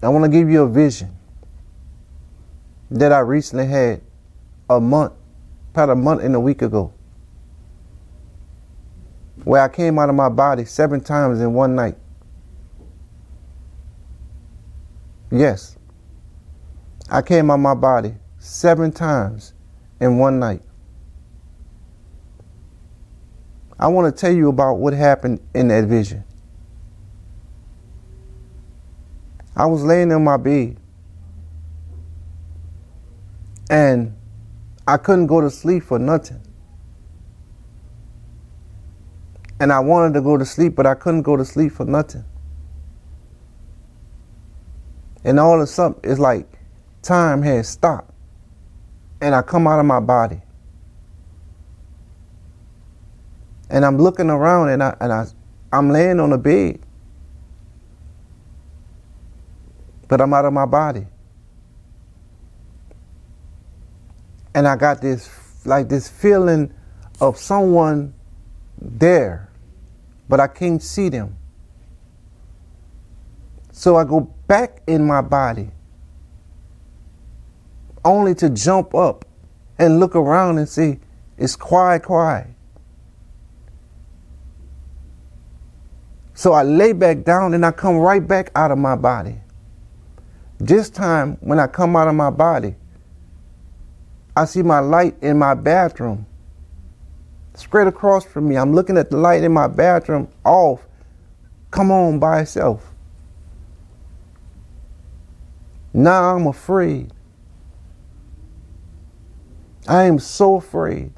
I want to give you a vision that I recently had about a month and a week ago, where I came out of my body 7 times in one night. Yes, I came out of my body 7 times in one night. I want to tell you about what happened in that vision. I was laying in my bed and I couldn't go to sleep for nothing. And I wanted to go to sleep, but I couldn't go to sleep for nothing. And all of a sudden, it's like time had stopped. And I come out of my body. And I'm looking around and I'm laying on the bed. But I'm out of my body. And I got this feeling of someone there, but I can't see them. So I go back in my body, only to jump up and look around and see it's quiet. So I lay back down and I come right back out of my body. This time when I come out of my body, I see my light in my bathroom straight across from me. I'm looking at the light in my bathroom off, come on by itself. Now I'm afraid. I am so afraid.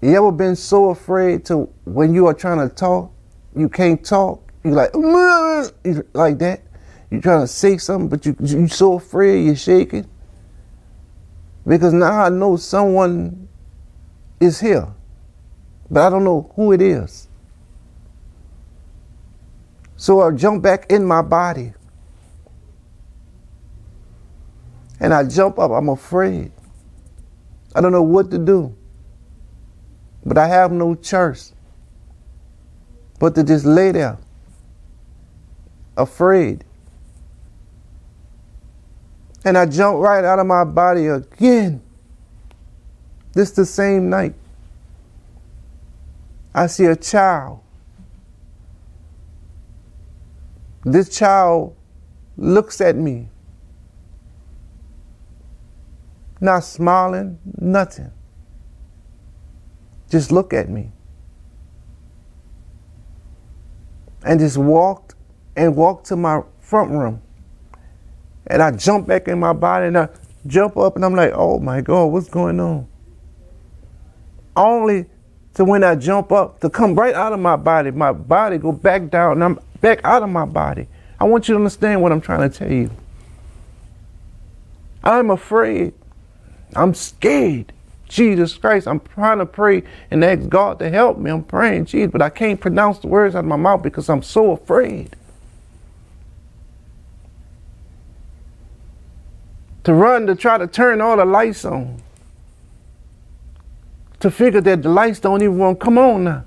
You ever been so afraid to when you are trying to talk, you can't talk? You're like that. You're trying to say something, but you're so afraid, you're shaking. Because now I know someone is here, but I don't know who it is. So I jump back in my body. And I jump up, I'm afraid. I don't know what to do. But I have no choice but to just lay there, afraid. And I jump right out of my body again. This the same night. I see a child. This child looks at me. Not smiling, nothing. Just look at me. And just walked to my front room. And I jump back in my body and I jump up and I'm like, oh my God, what's going on? Only to when I jump up to come right out of my body go back down and I'm back out of my body. I want you to understand what I'm trying to tell you. I'm afraid. I'm scared. Jesus Christ, I'm trying to pray and ask God to help me. I'm praying, Jesus, but I can't pronounce the words out of my mouth because I'm so afraid. To run to try to turn all the lights on. To figure that the lights don't even want to come on now.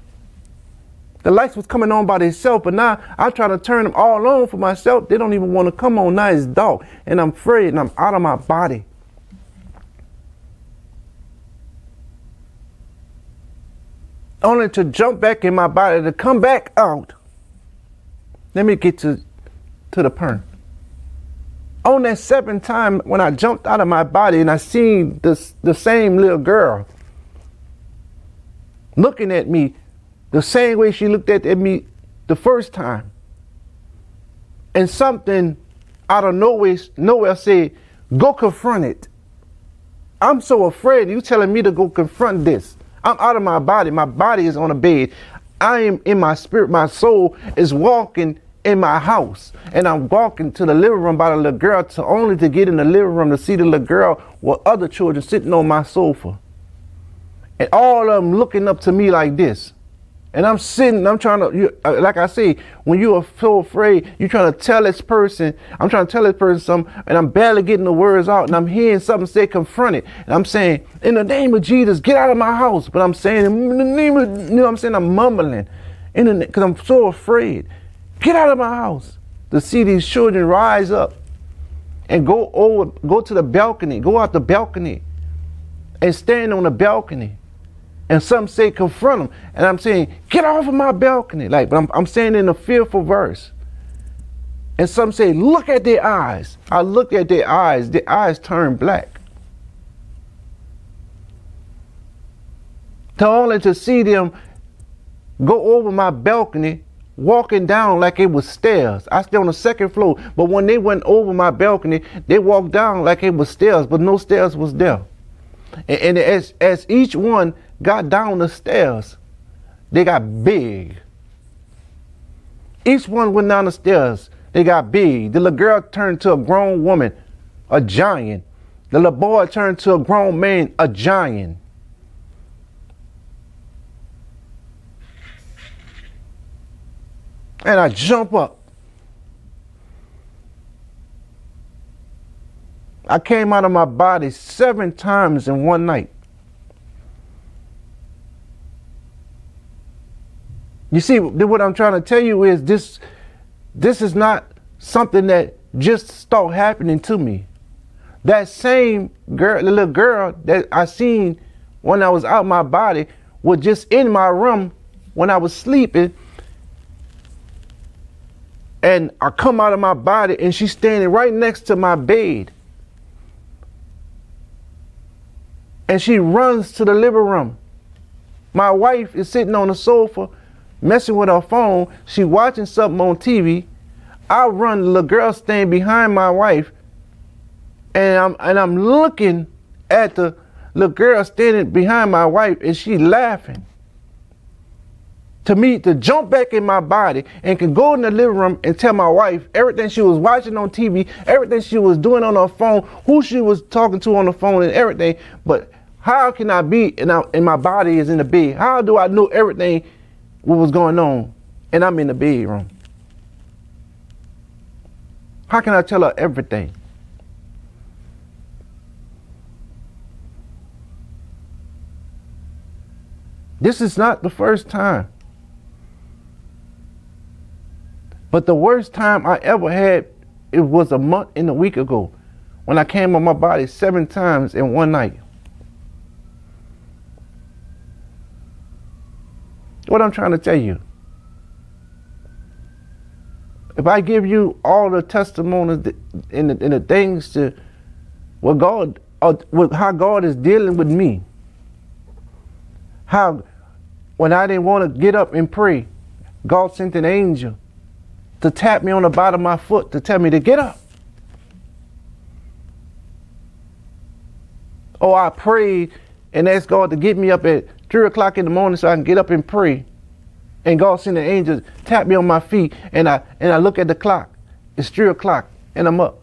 The lights was coming on by themselves, but now I try to turn them all on for myself. They don't even want to come on. Now it's dark and I'm afraid and I'm out of my body. Only to jump back in my body, to come back out. Let me get to the point. On that 7th time when I jumped out of my body and I seen the same little girl looking at me the same way she looked at me the first time. And something out of nowhere said, go confront it. I'm so afraid. You telling me to go confront this. I'm out of my body. My body is on a bed. I am in my spirit. My soul is walking in my house. And I'm walking to the living room by the little girl only to get in the living room to see the little girl with other children sitting on my sofa. And all of them looking up to me like this. And I'm sitting, I'm trying to, like I say, when you are so afraid, you're trying to tell this person, I'm trying to tell this person something, and I'm barely getting the words out, and I'm hearing something say, confront it. And I'm saying, in the name of Jesus, get out of my house. But I'm saying, in the name of, you know what I'm saying? I'm mumbling, because I'm so afraid. Get out of my house. to see these children rise up and go to the balcony, go out the balcony and stand on the balcony. And some say confront them. And I'm saying, get off of my balcony. But I'm saying in a fearful verse. And some say, look at their eyes. I looked at their eyes turned black. Only to see them go over my balcony, walking down like it was stairs. I stay on the second floor, but when they went over my balcony, they walked down like it was stairs, but no stairs was there. And as each one got down the stairs, they got big. Each one went down the stairs, they got big. The little girl turned to a grown woman, a giant. The little boy turned to a grown man, a giant. And I jump up. I came out of my body 7 times in one night. You see, what I'm trying to tell you is this is not something that just started happening to me. That same girl, the little girl that I seen when I was out my body was just in my room when I was sleeping. And I come out of my body and she's standing right next to my bed. And she runs to the living room. My wife is sitting on the sofa, messing with her phone. She watching something on TV. I run, the little girl standing behind my wife. And I'm looking at the little girl standing behind my wife and she laughing. To me, to jump back in my body and can go in the living room and tell my wife everything she was watching on TV, everything she was doing on her phone, who she was talking to on the phone and everything. But how can I be and my body is in the bed? How do I know everything what was going on and I'm in the bedroom? How can I tell her everything? This is not the first time. But the worst time I ever had, it was a month and a week ago when I came on my body 7 times in one night. What I'm trying to tell you, if I give you all the testimonies and the things to what God, how God is dealing with me, how when I didn't want to get up and pray, God sent an angel to tap me on the bottom of my foot to tell me to get up. Oh, I prayed and asked God to get me up at 3 o'clock in the morning so I can get up and pray. And God sent an angel to tap me on my feet and I look at the clock. It's 3 o'clock and I'm up.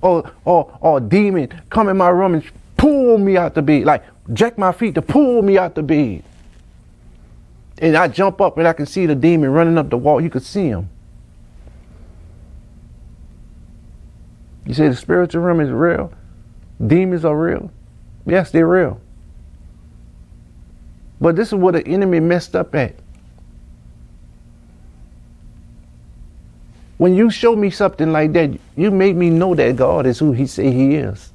Or a demon come in my room and pull me out the bed, like jack my feet to pull me out the bed. And I jump up and I can see the demon running up the wall. You could see him. You say the spiritual realm is real? Demons are real? Yes, they're real. But this is what the enemy messed up at. When you show me something like that, you make me know that God is who he say he is.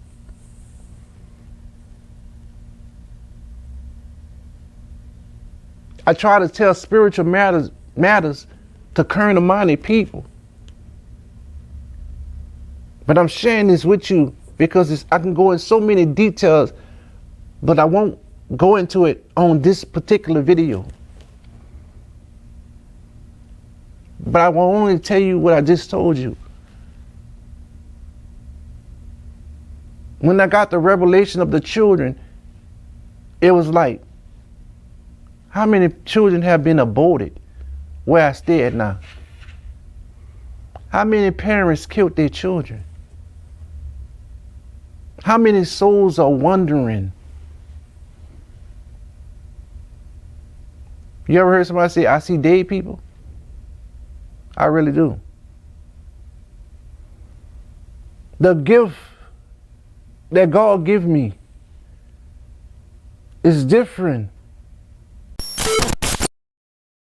I try to tell spiritual matters to carnal-minded people. But I'm sharing this with you because I can go in so many details, but I won't go into it on this particular video. But I will only tell you what I just told you. When I got the revelation of the children, it was like, how many children have been aborted where I stay at now? How many parents killed their children? How many souls are wandering? You ever heard somebody say, I see dead people? I really do. The gift that God give me is different